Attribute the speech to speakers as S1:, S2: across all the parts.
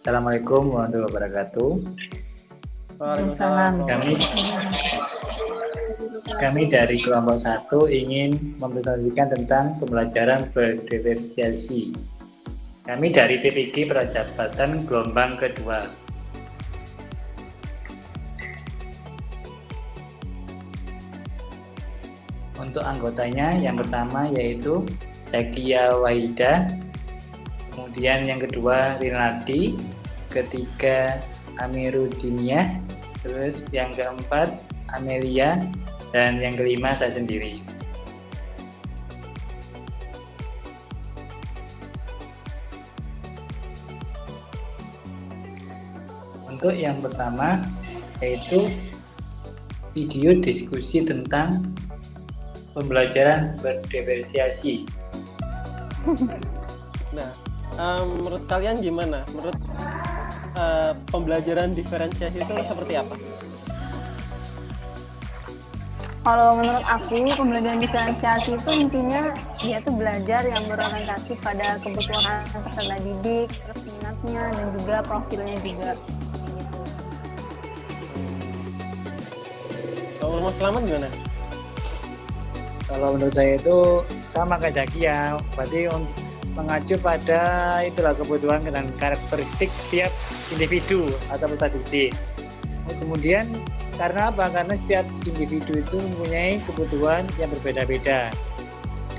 S1: Assalamualaikum warahmatullahi wabarakatuh.
S2: Waalaikumsalam.
S1: Kami dari kelompok 1 ingin mempresentasikan tentang pembelajaran berdiferensiasi. Kami dari PPG Prajabatan gelombang kedua. Untuk anggotanya yang pertama yaitu Zakia Wahida, kemudian yang kedua Rinaldi, ketiga Amiruddiniyah, terus yang keempat Amelia, dan yang kelima saya sendiri. Untuk yang pertama yaitu video diskusi tentang pembelajaran berdiferensiasi.
S2: Nah, menurut kalian gimana? Menurut pembelajaran diferensiasi itu seperti apa?
S3: Kalau menurut aku, pembelajaran diferensiasi itu intinya dia tuh belajar yang berorientasi pada kebutuhan peserta didik, terus minatnya, dan juga profilnya juga. Gitu.
S2: Kalau Mas Selamat gimana?
S1: Kalau menurut saya itu sama kayak Zakia, berarti mengacu pada itulah kebutuhan dan karakteristik setiap individu atau peserta didik. Kemudian karena apa? Karena setiap individu itu mempunyai kebutuhan yang berbeda-beda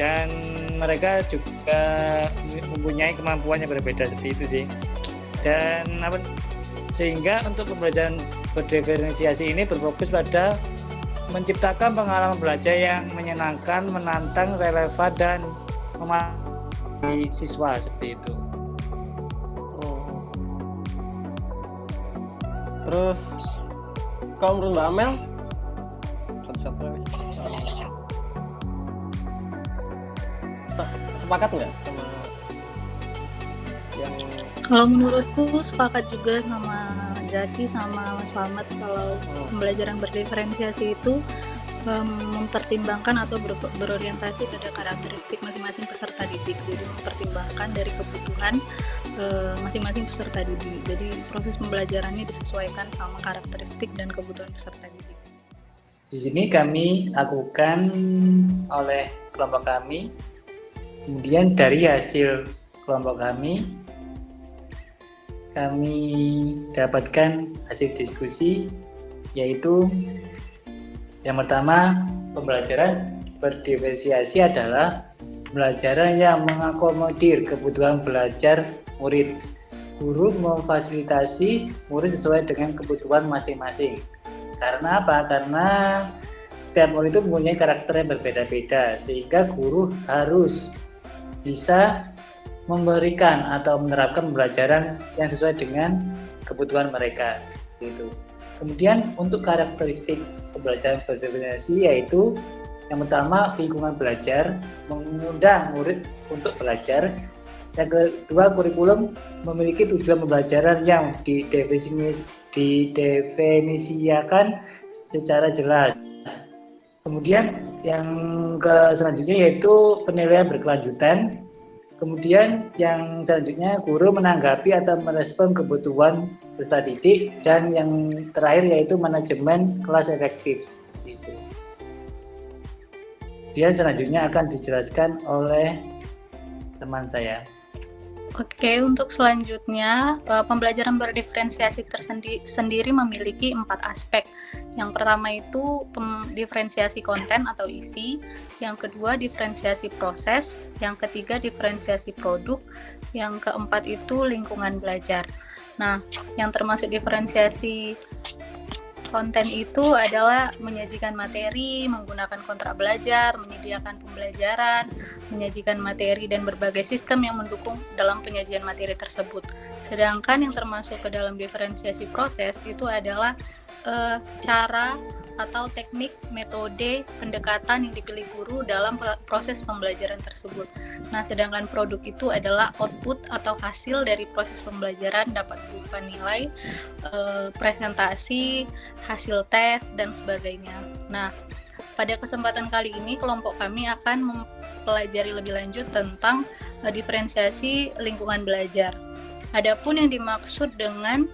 S1: dan mereka juga mempunyai kemampuan yang berbeda seperti itu sih. Dan sehingga untuk pembelajaran berdiferensiasi ini berfokus pada menciptakan pengalaman belajar yang menyenangkan, menantang, relevan, dan memanfaatkan siswa seperti itu.
S2: Terus kalau menurut Mbak Amel, sepakat nggak sama yang?
S4: Kalau menurutku sepakat juga sama Zaki sama Mas Slamet kalau pembelajaran berdiferensiasi itu mempertimbangkan atau berorientasi pada karakteristik masing-masing peserta didik. Jadi mempertimbangkan dari kebutuhan masing-masing peserta didik. Jadi proses pembelajarannya disesuaikan sama karakteristik dan kebutuhan peserta didik.
S1: Di sini kami lakukan oleh kelompok kami. Kemudian dari hasil kelompok kami dapatkan hasil diskusi, yaitu yang pertama, pembelajaran berdiferensiasi adalah pembelajaran yang mengakomodir kebutuhan belajar murid. Guru memfasilitasi murid sesuai dengan kebutuhan masing-masing. Karena apa? Karena setiap murid itu mempunyai karakter yang berbeda-beda, sehingga guru harus bisa memberikan atau menerapkan pembelajaran yang sesuai dengan kebutuhan mereka. Gitu. Kemudian untuk karakteristik pembelajaran berdiferensiasi yaitu yang pertama lingkungan belajar, mengundang murid untuk belajar. Yang kedua, kurikulum memiliki tujuan pembelajaran yang didefinisikan secara jelas. Kemudian yang selanjutnya yaitu penilaian berkelanjutan. Kemudian yang selanjutnya guru menanggapi atau merespon kebutuhan peserta didik, dan yang terakhir yaitu manajemen kelas efektif. Kemudian selanjutnya akan dijelaskan oleh teman saya.
S4: Oke, untuk selanjutnya pembelajaran berdiferensiasi sendiri memiliki 4 aspek. Yang pertama itu diferensiasi konten atau isi, yang kedua diferensiasi proses, yang ketiga diferensiasi produk, yang keempat itu lingkungan belajar. Nah, yang termasuk diferensiasi konten itu adalah menyajikan materi, menggunakan kontrak belajar, menyediakan pembelajaran, menyajikan materi dan berbagai sistem yang mendukung dalam penyajian materi tersebut. Sedangkan yang termasuk ke dalam diferensiasi proses itu adalah cara atau teknik, metode, pendekatan yang dipilih guru dalam proses pembelajaran tersebut. Nah, sedangkan produk itu adalah output atau hasil dari proses pembelajaran, dapat berupa nilai, presentasi, hasil tes, dan sebagainya. Nah, pada kesempatan kali ini kelompok kami akan mempelajari lebih lanjut tentang diferensiasi lingkungan belajar. Adapun yang dimaksud dengan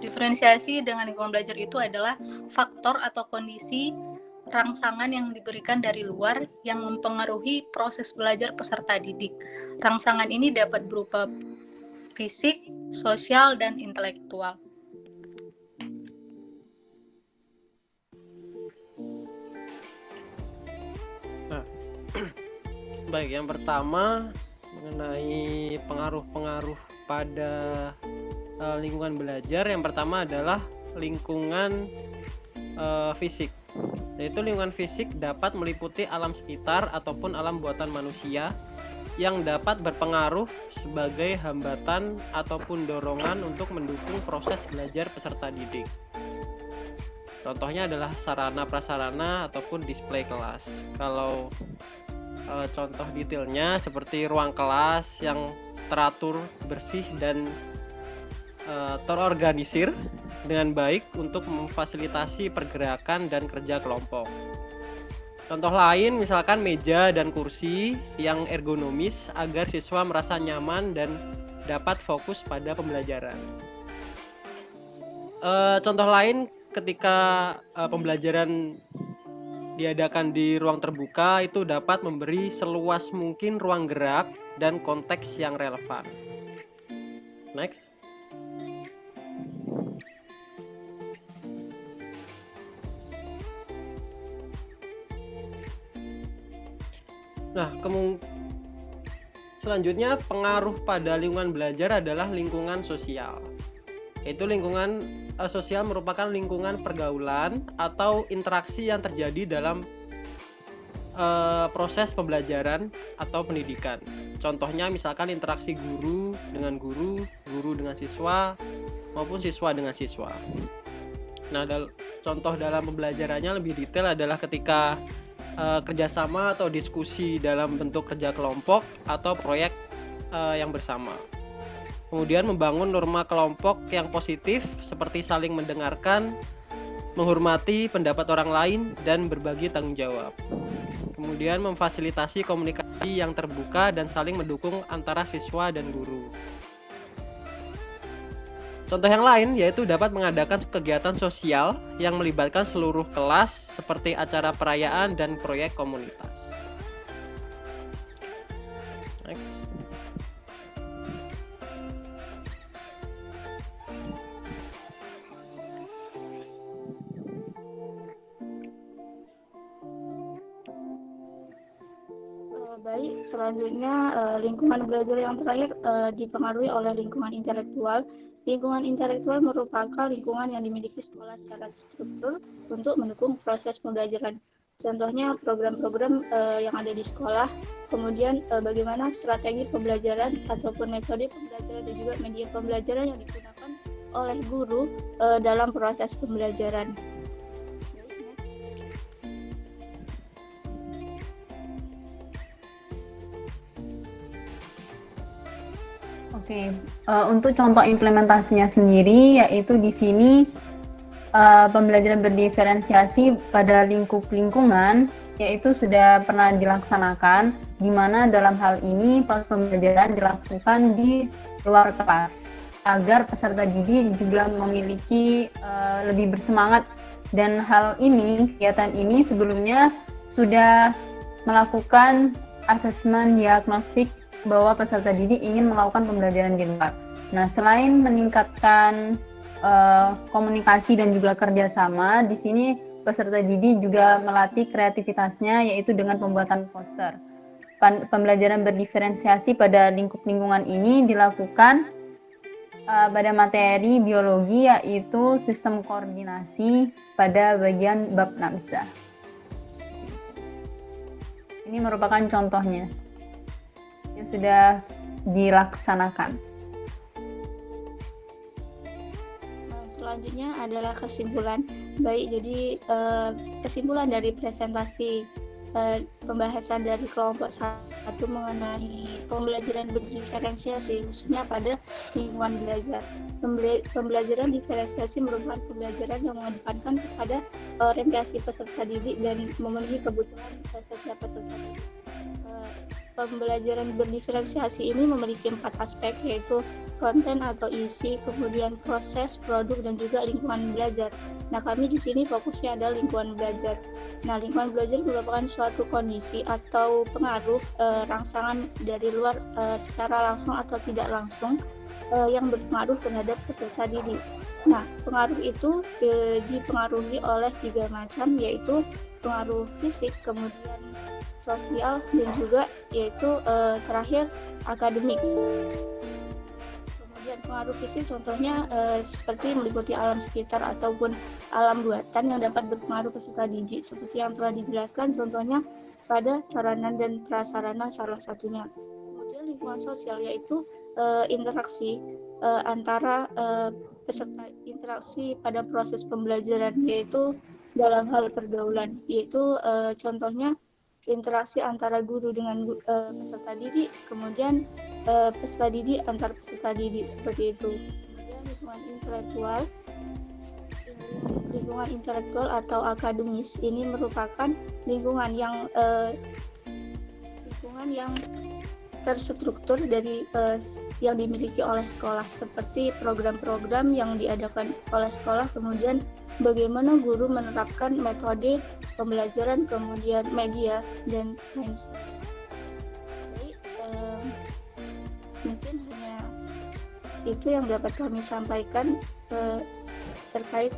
S4: diferensiasi dengan lingkungan belajar itu adalah faktor atau kondisi rangsangan yang diberikan dari luar yang mempengaruhi proses belajar peserta didik. Rangsangan ini dapat berupa fisik, sosial, dan intelektual.
S2: Nah, baik, yang pertama mengenai pengaruh-pengaruh pada lingkungan belajar. Yang pertama adalah lingkungan fisik. Yaitu lingkungan fisik dapat meliputi alam sekitar ataupun alam buatan manusia yang dapat berpengaruh sebagai hambatan ataupun dorongan untuk mendukung proses belajar peserta didik. Contohnya adalah sarana-prasarana ataupun display kelas. Kalau contoh detailnya seperti ruang kelas yang teratur, bersih, dan terorganisir dengan baik untuk memfasilitasi pergerakan dan kerja kelompok. Contoh lain misalkan meja dan kursi yang ergonomis agar siswa merasa nyaman dan dapat fokus pada pembelajaran. Contoh lain ketika pembelajaran diadakan di ruang terbuka itu dapat memberi seluas mungkin ruang gerak dan konteks yang relevan. Next. Nah, selanjutnya pengaruh pada lingkungan belajar adalah lingkungan sosial. Yaitu lingkungan sosial merupakan lingkungan pergaulan atau interaksi yang terjadi dalam proses pembelajaran atau pendidikan. Contohnya misalkan interaksi guru dengan guru, guru dengan siswa, maupun siswa dengan siswa. Nah, contoh dalam pembelajarannya lebih detail adalah ketika kerjasama atau diskusi dalam bentuk kerja kelompok atau proyek yang bersama. Kemudian membangun norma kelompok yang positif seperti saling mendengarkan, menghormati pendapat orang lain, dan berbagi tanggung jawab. Kemudian memfasilitasi komunikasi yang terbuka dan saling mendukung antara siswa dan guru. Contoh yang lain yaitu dapat mengadakan kegiatan sosial yang melibatkan seluruh kelas seperti acara perayaan dan proyek komunitas. Next.
S5: Baik, selanjutnya lingkungan belajar yang terakhir dipengaruhi oleh lingkungan intelektual. Lingkungan intelektual merupakan lingkungan yang dimiliki sekolah secara struktur untuk mendukung proses pembelajaran. Contohnya program-program yang ada di sekolah, kemudian bagaimana strategi pembelajaran ataupun metode pembelajaran dan juga media pembelajaran yang digunakan oleh guru dalam proses pembelajaran.
S3: Oke, untuk contoh implementasinya sendiri, yaitu di sini pembelajaran berdiferensiasi pada lingkup lingkungan, yaitu sudah pernah dilaksanakan, di mana dalam hal ini proses pembelajaran dilakukan di luar kelas, agar peserta didik juga memiliki lebih bersemangat. Dan hal ini, kegiatan ini sebelumnya sudah melakukan asesmen diagnostik bahwa peserta didik ingin melakukan pembelajaran di luar. Nah, selain meningkatkan komunikasi dan juga kerjasama, di sini peserta didik juga melatih kreativitasnya, yaitu dengan pembuatan poster. Pembelajaran berdiferensiasi pada lingkup lingkungan ini dilakukan pada materi biologi, yaitu sistem koordinasi pada bagian bab nafsa. Ini merupakan contohnya yang sudah dilaksanakan.
S5: Selanjutnya adalah kesimpulan. Baik, jadi kesimpulan dari presentasi pembahasan dari kelompok 1 mengenai pembelajaran berdiferensiasi khususnya pada lingkungan belajar. Pembelajaran diferensiasi merupakan pembelajaran yang mengedepankan kepada orientasi peserta didik dan memenuhi kebutuhan setiap peserta didik. pembelajaran berdiferensiasi ini memiliki 4 aspek, yaitu konten atau isi, kemudian proses, produk, dan juga lingkungan belajar. Nah, kami di sini fokusnya adalah lingkungan belajar. Nah, lingkungan belajar merupakan suatu kondisi atau pengaruh rangsangan dari luar secara langsung atau tidak langsung yang berpengaruh terhadap peserta didik. Nah, pengaruh itu dipengaruhi oleh 3 macam, yaitu pengaruh fisik, kemudian sosial, dan juga yaitu terakhir akademik. Kemudian pengaruh fisik contohnya seperti meliputi alam sekitar ataupun alam buatan yang dapat berpengaruh peserta didik, seperti yang telah dijelaskan contohnya pada sarana dan prasarana salah satunya. Kemudian lingkungan sosial yaitu interaksi antara peserta, interaksi pada proses pembelajaran, yaitu dalam hal pergaulan, yaitu contohnya interaksi antara guru dengan peserta didik, kemudian peserta didik antar peserta didik, seperti itu. Kemudian lingkungan intelektual atau akademis ini merupakan lingkungan yang terstruktur dari yang dimiliki oleh sekolah, seperti program-program yang diadakan oleh sekolah, kemudian bagaimana guru menerapkan metode pembelajaran, kemudian media, dan lain sebagainya. Mungkin hanya itu yang dapat kami sampaikan terkait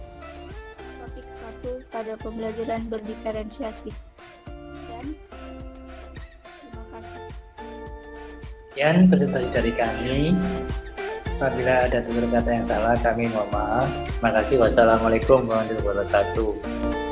S5: topik 1 pada pembelajaran berdiferensiasi. Dan terima kasih.
S1: Sekian presentasi dari kami. Apabila ada tutur kata yang salah, kami mohon maaf. Terima kasih. Wassalamualaikum warahmatullahi wabarakatuh.